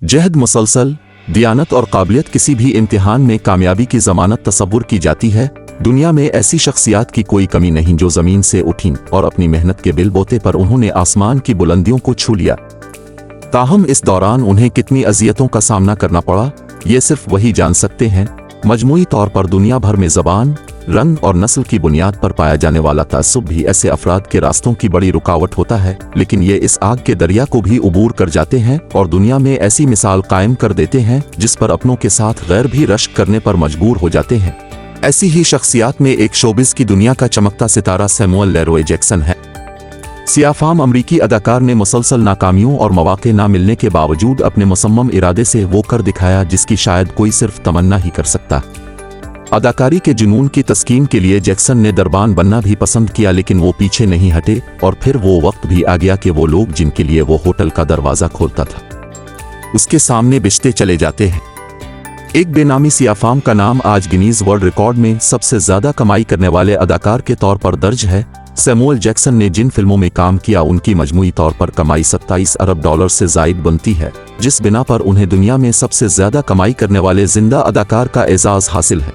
जहद मुसलसल, दियानत और काबिलियत किसी भी इम्तिहान में कामयाबी की ज़मानत तस्वुर की जाती है। दुनिया में ऐसी शख्सियात की कोई कमी नहीं जो ज़मीन से उठीं और अपनी मेहनत के बिलबोते पर उन्होंने आसमान की बुलंदियों को छू लिया। ताहम इस दौरान उन्हें कितनी अजियतों का सामना करना पड़ा, ये सिर्फ वही जान सकते हैं। मजमूई तौर पर दुनिया भर में ज़बान, रंग और नस्ल की बुनियाद पर पाया जाने वाला तअस्सुब भी ऐसे अफराद के रास्तों की बड़ी रुकावट होता है, लेकिन ये इस आग के दरिया को भी उबूर कर जाते हैं और दुनिया में ऐसी मिसाल कायम कर देते हैं जिस पर अपनों के साथ गैर भी रश्क करने पर मजबूर हो जाते हैं। ऐसी ही शख्सियात में एक शोबिज़ की दुनिया का चमकता सितारा सैमुअल लेरोय जैक्सन है। सियाफाम अमरीकी अदाकार ने मुसलसल नाकामियों और मौके ना मिलने के बावजूद अपने मुसम्मम इरादे से वो कर दिखाया जिसकी शायद कोई सिर्फ तमन्ना ही कर सकता। अदाकारी के जुनून की तस्कीन के लिए जैक्सन ने दरबान बनना भी पसंद किया, लेकिन वो पीछे नहीं हटे और फिर वो वक्त भी आ गया कि वो लोग जिनके लिए वो होटल का दरवाज़ा खोलता था उसके सामने बिछते चले जाते हैं। एक बेनामी सियाफाम का नाम आज गिनीज वर्ल्ड रिकॉर्ड में सबसे ज़्यादा कमाई करने वाले अदाकार के तौर पर दर्ज है। सैमुअल जैक्सन ने जिन फिल्मों में काम किया उनकी मजमूई तौर पर कमाई 27 अरब डॉलर से ज़ायद बनती है, जिस बिना पर उन्हें दुनिया में सबसे ज़्यादा कमाई करने वाले जिंदा अदाकार का एजाज़ हासिल है।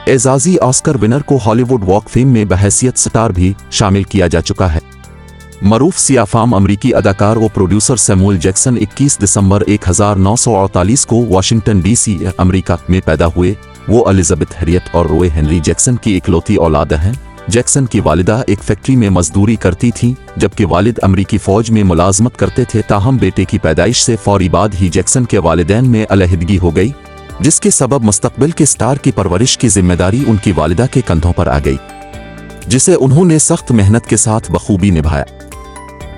एजाज़ी ऑस्कर विनर को हॉलीवुड वॉक फेम में बहैसियत स्टार भी शामिल किया जा चुका है। मरूफ सियाफाम अमरीकी अदाकार व प्रोड्यूसर सैमुअल जैक्सन 21 दिसंबर 1948 को वाशिंगटन डीसी अमेरिका में पैदा हुए। वो एलिजाबेथ हैरियट और रॉय हेनरी जैक्सन की इकलौती औलाद हैं। जैक्सन की वालिदा एक फैक्ट्री में मजदूरी करती थीं, जबकि वालिद अमरीकी फ़ौज में मुलाजमत करते थे। ताहम बेटे की पैदाइश से फौरी बाद ही जैक्सन के वालिदैन में अलहदगी हो गई, जिसके सबब मुस्तकबिल के स्टार की परवरिश की जिम्मेदारी उनकी वालिदा के कंधों पर आ गई, जिसे उन्होंने सख्त मेहनत के साथ बखूबी निभाया।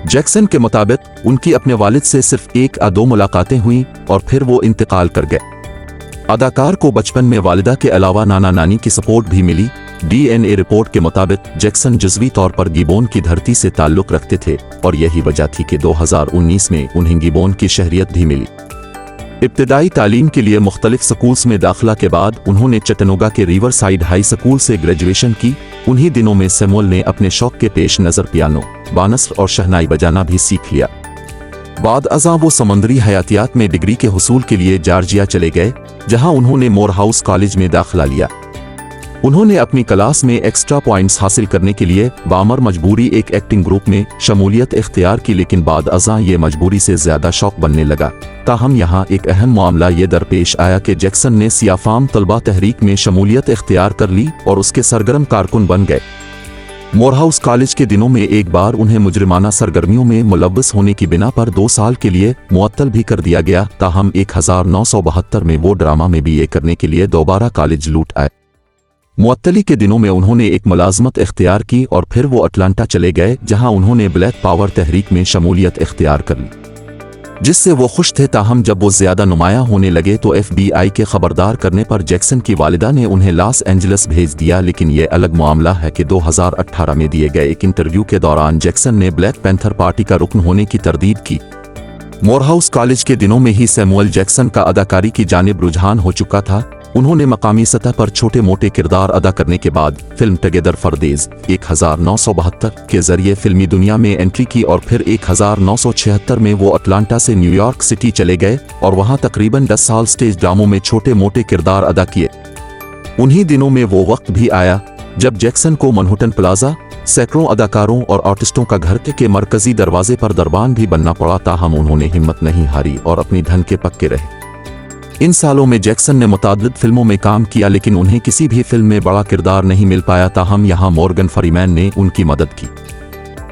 जैक्सन के मुताबिक उनकी अपने वालिद से सिर्फ 1 या 2 मुलाकातें हुईं और फिर वो इंतकाल कर गए। अदाकार को बचपन में वालिदा के अलावा नाना नानी की सपोर्ट भी मिली। DNA रिपोर्ट के मुताबिक जैक्सन जुज़वी तौर पर गिबोन की धरती से ताल्लुक़ रखते थे और यही वजह थी कि 2019 में उन्हें गिबोन की शहरियत भी मिली। इब्तिदाई तालीम के लिए मुख्तलिफ स्कूल्स में दाखिला के बाद उन्होंने चटनोगा के रिवर साइड हाई स्कूल से ग्रेजुएशन की। उन्हीं दिनों में सैमुअल ने अपने शौक के पेश नज़र पियानो, बानस्र और शहनाई बजाना भी सीख लिया। बाद अज़ां वो समंदरी हयातियात में डिग्री के हुसूल के लिए जॉर्जिया चले गए, जहां उन्होंने मोरहाउस कॉलेज में दाखिला लिया। उन्होंने अपनी क्लास में एक्स्ट्रा पॉइंट्स हासिल करने के लिए बामर मजबूरी एक एक्टिंग ग्रुप में शमूलियत इख्तियार की, लेकिन बाद अज़ां ये मजबूरी से ज़्यादा शौक बनने लगा। ताहम यहाँ एक अहम मामला ये दरपेश आया कि जैक्सन ने सियाफाम तलबा तहरीक में शमूलियत इख्तियार कर ली और उसके सरगर्म कारकुन बन गए। मोरहाउस कॉलेज के दिनों में एक बार उन्हें मुजरिमाना सरगर्मियों में मुलव्वस होने की बिना पर 2 साल के लिए मुअत्तल भी कर दिया गया। ताहम 1972 में वो ड्रामा में BA करने के लिए दोबारा कॉलेज लौट आए। मुअत्तली के दिनों में उन्होंने एक मुलाजमत इख्तियार की और फिर वो अटलांटा चले गए, जहां उन्होंने ब्लैक पावर तहरीक में शमूलियत इख्तियार कर ली, जिससे वो खुश थे। ताहम जब वो ज़्यादा नुमायां होने लगे तो FBI के खबरदार करने पर जैक्सन की वालिदा ने उन्हें लॉस एंजलिस भेज दिया। लेकिन ये अलग मामला है कि 2018 में दिए गए एक इंटरव्यू के दौरान जैक्सन ने ब्लैक पैंथर पार्टी का रुकन होने की तरदीद की। मोरहाउस कॉलेज के दिनों में ही सैमुअल जैक्सन का अदाकारी की जानिब रुझान हो चुका था। उन्होंने मकामी सतह पर छोटे मोटे किरदार अदा करने के बाद फिल्म टुगेदर फॉर डेज 1972 के जरिए फिल्मी दुनिया में एंट्री की और फिर 1976 में वो अटलांटा से न्यूयॉर्क सिटी चले गए और वहां तकरीबन 10 साल स्टेज ड्रामों में छोटे मोटे किरदार अदा किए। उन्हीं दिनों में वो वक्त भी आया जब जैक्सन को मनहट्टन प्लाजा सैकड़ों अदाकारों और आर्टिस्टों का घर के मरकजी दरवाजे पर दरबान भी बनना पड़ा। ताहम उन्होंने हिम्मत नहीं हारी और अपनी धन के पक्के रहे। इन सालों में जैक्सन ने मुताद्दिद फिल्मों में काम किया, लेकिन उन्हें किसी भी फिल्म में बड़ा किरदार नहीं मिल पाया। ताहम यहाँ मॉर्गन फ्रीमैन ने उनकी मदद की।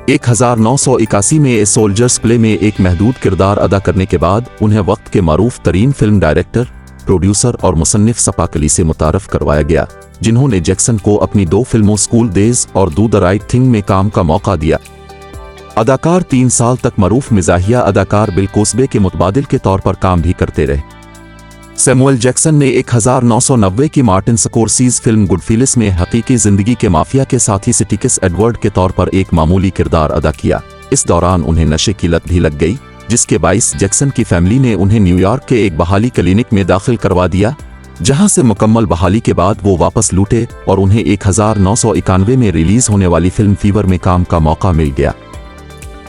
1981 में ए सोल्जर्स प्ले में एक महदूद किरदार अदा करने के बाद उन्हें वक्त के मारूफ तरीन फिल्म डायरेक्टर, प्रोड्यूसर और मुसन्निफ सपाक अली से मुतारफ करवाया गया, जिन्होंने जैक्सन को अपनी 2 फिल्मों स्कूल डेज और डू द राइट थिंग में काम का मौका दिया। अदाकार 3 साल तक मरूफ मिजाहिया अदाकार बिल कोस्बे के मुतबादिल के तौर पर काम भी करते रहे। सैमुअल जैक्सन ने 1990 की मार्टिन स्कोरसीज़ फिल्म गुडफिलिस में हकीकी जिंदगी के माफिया के साथी सिटिकस एडवर्ड के तौर पर एक मामूली किरदार अदा किया। इस दौरान उन्हें नशे की लत भी लग गई, जिसके बाइस जैक्सन की फैमिली ने उन्हें न्यूयॉर्क के एक बहाली क्लिनिक में दाखिल करवा दिया, जहां से मुकम्मल बहाली के बाद वो वापस लौटे और उन्हें 1991 में रिलीज होने वाली फिल्म फीवर में काम का मौका मिल गया।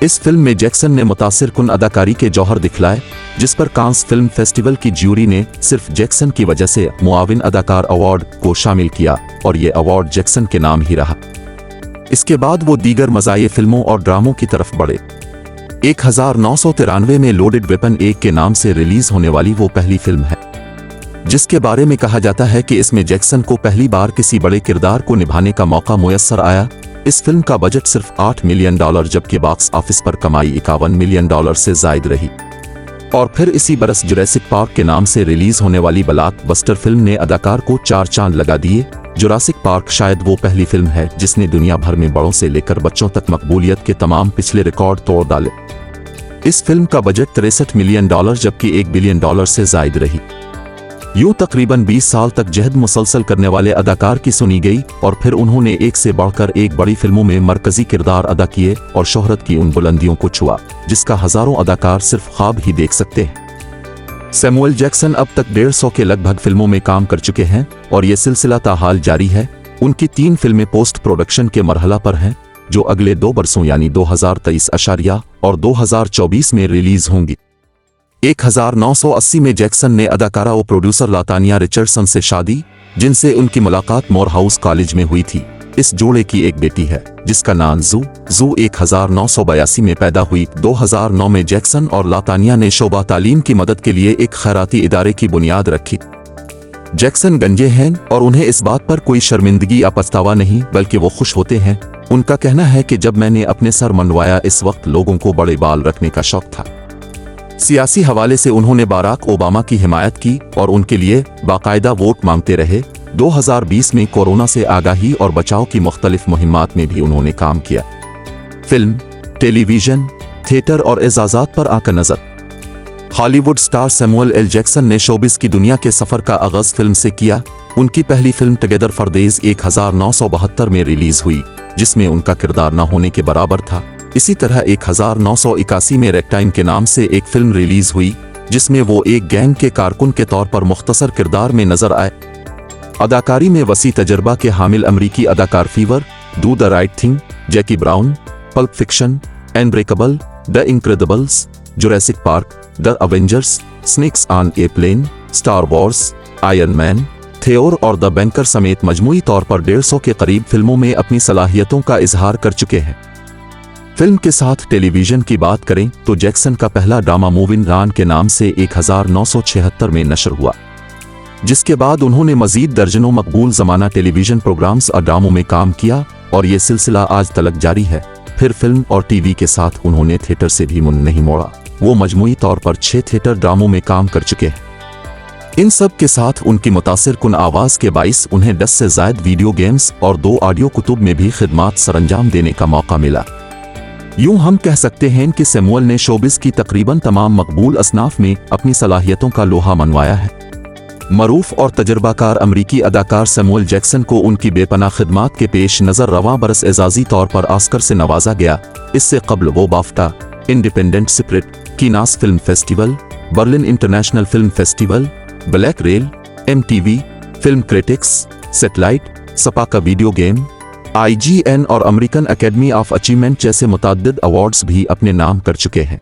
इस फिल्म में जैक्सन ने मुतासिरकुन अदाकारी के जौहर दिखलाए, जिस पर कांस फिल्म फेस्टिवल की ज्यूरी ने सिर्फ जैक्सन की वजह से मुआविन अदाकार अवार्ड को शामिल किया और ये अवार्ड जैक्सन के नाम ही रहा। इसके बाद वो दीगर मज़ाहिर फिल्मों और ड्रामों की तरफ बढ़े। 1993 में लोडेड वेपन 1 के नाम से रिलीज होने वाली वो पहली फिल्म है जिसके बारे में कहा जाता है कि इसमें जैक्सन को पहली बार किसी बड़े किरदार को निभाने का मौका मुयस्सर आया। इस फिल्म का बजट सिर्फ $8 मिलियन जबकि बॉक्स ऑफिस पर कमाई $51 मिलियन से जायद रही। और फिर इसी बरस जुरासिक पार्क के नाम से रिलीज होने वाली ब्लॉकबस्टर फिल्म ने अदाकार को 4 चांद लगा दिए। जुरासिक पार्क शायद वो पहली फिल्म है जिसने दुनिया भर में बड़ों से लेकर बच्चों तक मकबूलियत के तमाम पिछले रिकॉर्ड तोड़ डाले। इस फिल्म का बजट $63 मिलियन जबकि $1 बिलियन से जायद रही। यूं तकरीबन 20 साल तक जहद मुसलसल करने वाले अदाकार की सुनी गई और फिर उन्होंने एक से बढ़कर एक बड़ी फिल्मों में मरकजी किरदार अदा किए और शोहरत की उन बुलंदियों को छुआ जिसका हजारों अदाकार सिर्फ ख्वाब ही देख सकते हैं। सैमुअल जैक्सन अब तक 150 के लगभग फिल्मों में काम कर चुके हैं और ये सिलसिला ताहाल जारी है। उनकी 3 फिल्में पोस्ट प्रोडक्शन के मरहला पर हैं जो अगले 2 बरसों यानी 2023 और 2024 में रिलीज होंगी। 1980 में जैक्सन ने अदाकारा और प्रोड्यूसर लातानिया रिचर्डसन से शादी, जिनसे उनकी मुलाकात मोरहाउस कॉलेज में हुई थी। इस जोड़े की एक बेटी है जिसका नाम जू 1982 में पैदा हुई। 2009 में जैक्सन और लातानिया ने शोबा तालीम की मदद के लिए एक खैराती इदारे की बुनियाद रखी। जैक्सन गंजे हैं और उन्हें इस बात पर कोई शर्मिंदगी या पछतावा नहीं बल्कि वो खुश होते हैं। उनका कहना है कि जब मैंने अपने सर मंडवाया इस वक्त लोगों को बड़े बाल रखने का शौक था। सियासी हवाले से उन्होंने बाराक ओबामा की हिमायत की और उनके लिए बाकायदा वोट मांगते रहे। 2020 में कोरोना से आगाही और बचाव की मुख्तलिफ मुहिम्मात में भी उन्होंने काम किया। फिल्म, टेलीविजन, थिएटर और एजाज़ात पर आकर नजर। Hollywood star Samuel L Jackson ने शोबिस की दुनिया के सफर का आगाज फिल्म से किया। उनकी पहली फिल्म टुगेदर फॉर डेज 1972 में रिलीज हुई जिसमें उनका किरदार न होने के बराबर था। इसी तरह 1981 में रैगटाइम के नाम से एक फिल्म रिलीज हुई जिसमें वो एक गैंग के कारकुन के तौर पर मुख्तसर किरदार में नजर आए। अदाकारी में वसी तजर्बा के हामिल अमरीकी अदाकार Fever, Do the Right Thing, Jackie Brown, Pulp Fiction, Unbreakable, The Incredibles, Jurassic Park, The Avengers, Snakes on a Plane, Star Wars, Iron Man, थियोर और द बैंकर समेत मजमूई तौर पर 150 के करीब फिल्मों में अपनी सलाहियतों का इजहार कर चुके हैं। फिल्म के साथ टेलीविजन की बात करें तो जैक्सन का पहला ड्रामा मूविन रान के नाम से 1976 में नशर हुआ, जिसके बाद उन्होंने मजीद दर्जनों मकबूल जमाना टेलीविजन प्रोग्राम्स और ड्रामों में काम किया और ये सिलसिला आज तलक जारी है। फिर फिल्म और टीवी के साथ उन्होंने थिएटर से भी मुंह नहीं मोड़ा। वो मजमूई तौर पर 6 थिएटर ड्रामों में काम कर चुके हैं। इन सब के साथ उनकी मुतासिरकुन आवाज के बाइस उन्हें 10 से ज्यादा वीडियो गेम्स और 2 ऑडियो कुतुब में भी खिदमात सरंजाम देने का मौका मिला। यूं हम कह सकते हैं कि सैमुअल ने शोबिस की तकरीबन तमाम मकबूल असनाफ में अपनी सलाहियतों का लोहा मनवाया है। मरूफ और तजर्बाकार अमरीकी अदाकार सैमुअल जैक्सन को उनकी बेपनाह खिदमात के पेश नज़र रवां बरस एजाजी तौर पर ऑस्कर से नवाजा गया। इससे कबल वो बाफ्टा, इंडिपेंडेंट स्पिरिट, कीनास film festival, Berlin International Film Festival, Black Reel, MTV film critics, Satellite, सपाका वीडियो गेम, IGN और अमेरिकन एकेडमी ऑफ अचीवमेंट जैसे मुतअद्दिद अवार्ड्स भी अपने नाम कर चुके हैं।